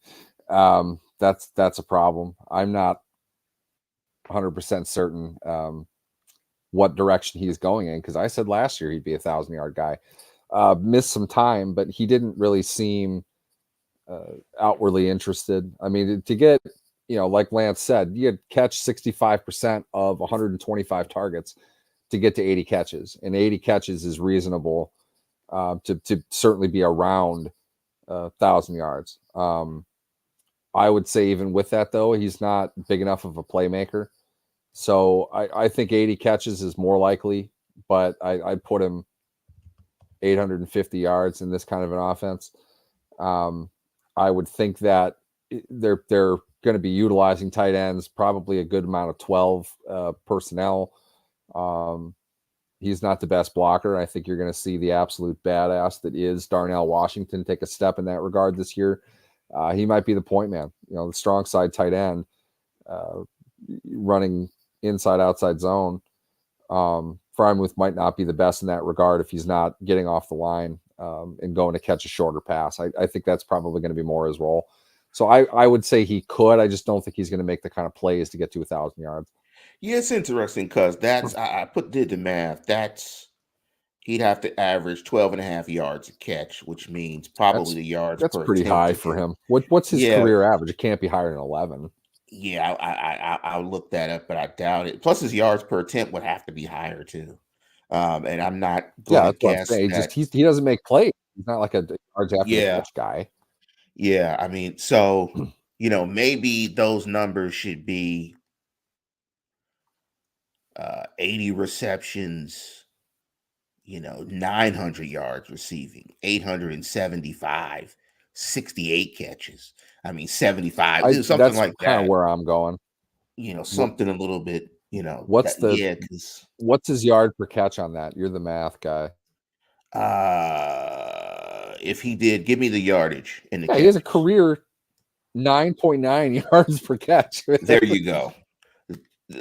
That's a problem. I'm not 100% certain what direction he's going in, because I said last year he'd be a 1,000-yard guy. Missed some time, but he didn't really seem outwardly interested. I mean, to get, like Lance said, you had catch 65% of 125 targets to get to 80 catches, and 80 catches is reasonable to certainly be around 1,000 yards. I would say even with that, though, he's not big enough of a playmaker. So I think 80 catches is more likely, but I'd put him 850 yards in this kind of an offense. I would think that they're going to be utilizing tight ends, probably a good amount of 12 personnel. He's not the best blocker. I think you're going to see the absolute badass that is Darnell Washington take a step in that regard this year. He might be the point man, the strong side tight end. running inside outside zone. Frymuth might not be the best in that regard if he's not getting off the line and going to catch a shorter pass. I think that's probably going to be more his role. So I would say he could. I just don't think he's going to make the kind of plays to get to 1,000 yards. Yeah, it's interesting because that's did the math. He'd have to average 12 and a half yards a catch, which means probably the yards That's per pretty attempt high for him. What's his Yeah. career average? It can't be higher than 11. Yeah, I'll look that up, but I doubt it. Plus, his yards per attempt would have to be higher too. And I'm not going to That's what I'm guess saying. that. He doesn't make plays. He's not like a yards after the Yeah, catch guy. yeah. I mean, so maybe those numbers should be 80 receptions, 900 yards receiving, 875, 68 catches. I mean, 75, something That's like kind of that. where I'm going. Something a little bit, What's because what's his yard per catch on that? You're the math guy. if he did, give me the yardage in the Yeah, he has a catches. career 9.9 yards per catch. There you go.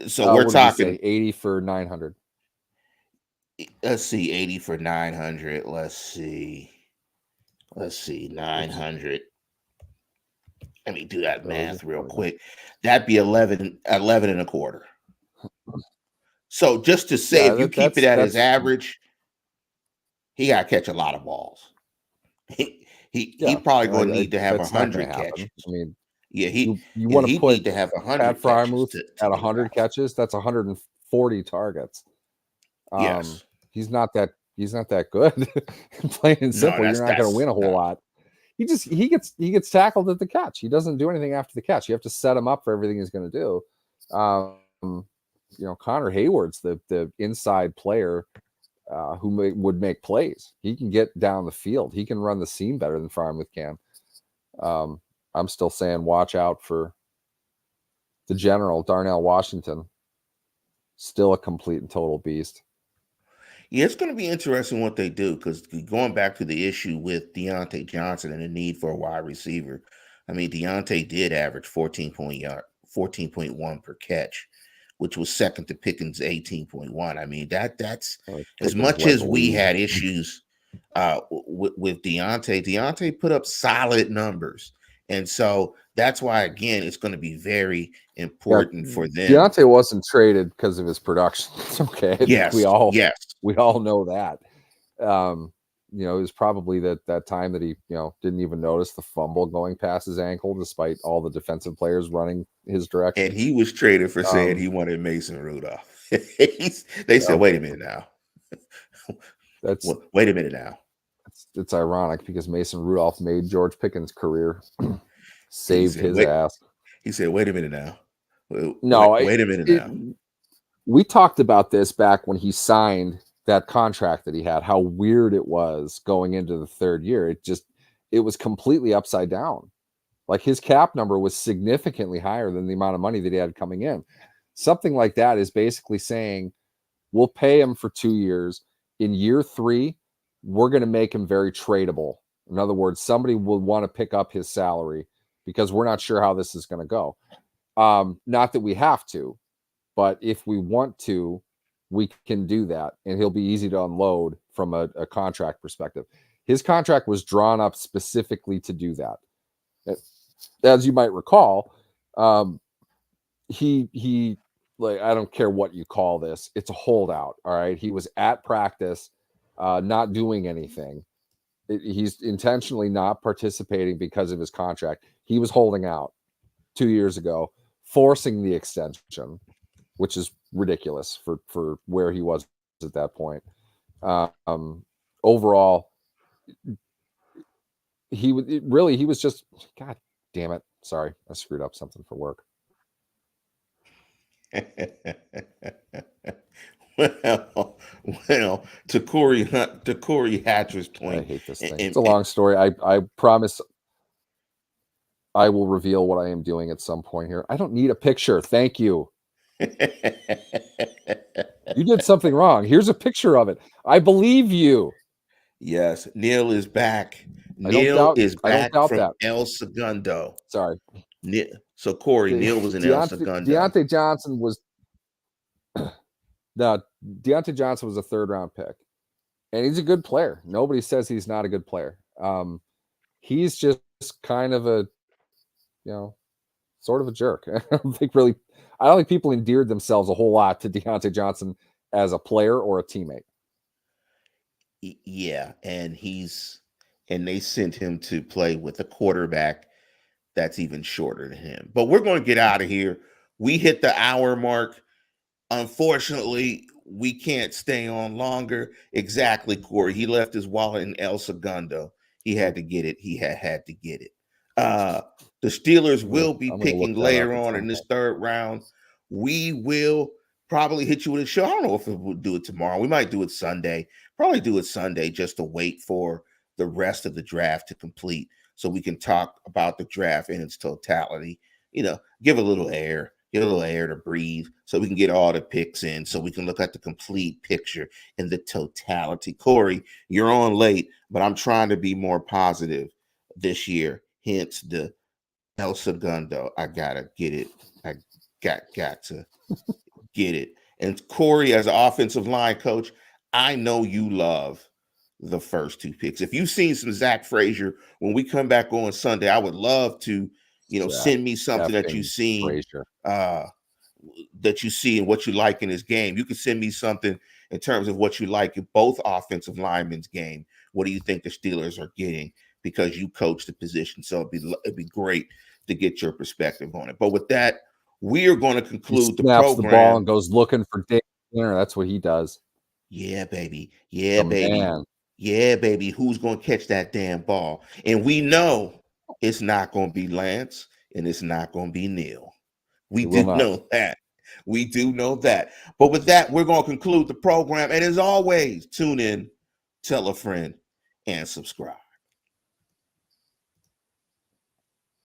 So what we're did he talking say? 80 for 900. Let's see, 80 for 900. Let's see, 900. Let me do that math real quick. That'd be 11 and a quarter. So just to say, if you keep it at his average, he got to catch a lot of balls. He probably going to need to have 100 catches. I mean, yeah, you want to put need to have 100 Pat Frymuth at 100 catches. That's 140 targets. Yes, he's not that good. Plain and simple, you're not going to win a whole lot. He gets tackled at the catch. He doesn't do anything after the catch. You have to set him up for everything he's going to do. Connor Hayward's the inside player who would make plays. He can get down the field. He can run the seam better than Frymuth can. I'm still saying watch out for the general, Darnell Washington. Still a complete and total beast. Yeah, it's going to be interesting what they do because going back to the issue with Deontay Johnson and the need for a wide receiver, I mean, Deontay did average 14.1 per catch, which was second to Pickens' 18.1. I mean, that's as much as we had issues with Deontay. Deontay put up solid numbers. And so that's why, again, it's going to be very important for them. Deontay wasn't traded because of his production. It's okay. Yes. We all know that. It was probably that time that he, didn't even notice the fumble going past his ankle, despite all the defensive players running his direction. And he was traded for saying he wanted Mason Rudolph. They said, wait a minute now. Wait a minute now. It's ironic because Mason Rudolph made George Pickens' career, saved his ass. He said, wait a minute now. Wait a minute now. We talked about this back when he signed that contract that he had, how weird it was going into the third year. It was completely upside down. Like his cap number was significantly higher than the amount of money that he had coming in. Something like that is basically saying, we'll pay him for 2 years. In year 3, we're going to make him very tradable. In other words, somebody will want to pick up his salary because we're not sure how this is going to go. Not that we have to, but if we want to, we can do that. And he'll be easy to unload from a contract perspective. His contract was drawn up specifically to do that. As you might recall, he like, I don't care what you call this. It's a holdout. All right. He was at practice, not doing anything. He's intentionally not participating because of his contract. He was holding out 2 years ago, forcing the extension, which is ridiculous for where he was at that point. Overall, he was just, God damn it. Sorry, I screwed up something for work. Well, to Corey Hatcher's point, I hate this thing. It's a long story. I promise I will reveal what I am doing at some point here. I don't need a picture. Thank you. You did something wrong. Here's a picture of it. I believe you. Yes, Neil is back. Neil is back from El Segundo. Sorry. So Corey Neal was in El Segundo. Deontay Johnson was no Deontay Johnson was a 3rd round pick, and he's a good player. Nobody says he's not a good player. He's just kind of a, sort of a jerk. I don't think people endeared themselves a whole lot to Deontay Johnson as a player or a teammate. Yeah, and they sent him to play with a quarterback that's even shorter than him. But we're going to get out of here. We hit the hour mark. Unfortunately, we can't stay on longer. Exactly, Corey. He left his wallet in El Segundo. He had to get it. He had to get it. The Steelers will be picking later on in this 3rd round. We will probably hit you with a show. I don't know if we'll do it tomorrow. We might do it Sunday. Probably do it Sunday just to wait for the rest of the draft to complete so we can talk about the draft in its totality. Give a little air to breathe so we can get all the picks in so we can look at the complete picture and the totality. Corey, you're on late, but I'm trying to be more positive this year. Hence the El Segundo. I gotta get it. I got to get it. And Corey, as an offensive line coach, I know you love the first 2 picks. If you've seen some Zach Frazier, when we come back on Sunday, I would love to, send me something that you've seen, that you see and what you like in his game. You can send me something in terms of what you like in both offensive linemen's game. What do you think the Steelers are getting? Because you coach the position. So it'd be great to get your perspective on it. But with that, we are going to conclude the program. The ball and goes looking for dinner. That's what he does. Yeah, baby. Yeah, baby. Man. Yeah, baby. Who's going to catch that damn ball? And we know it's not going to be Lance and it's not going to be Neil. We do know that. We do know that. But with that, we're going to conclude the program. And as always, tune in, tell a friend, and subscribe.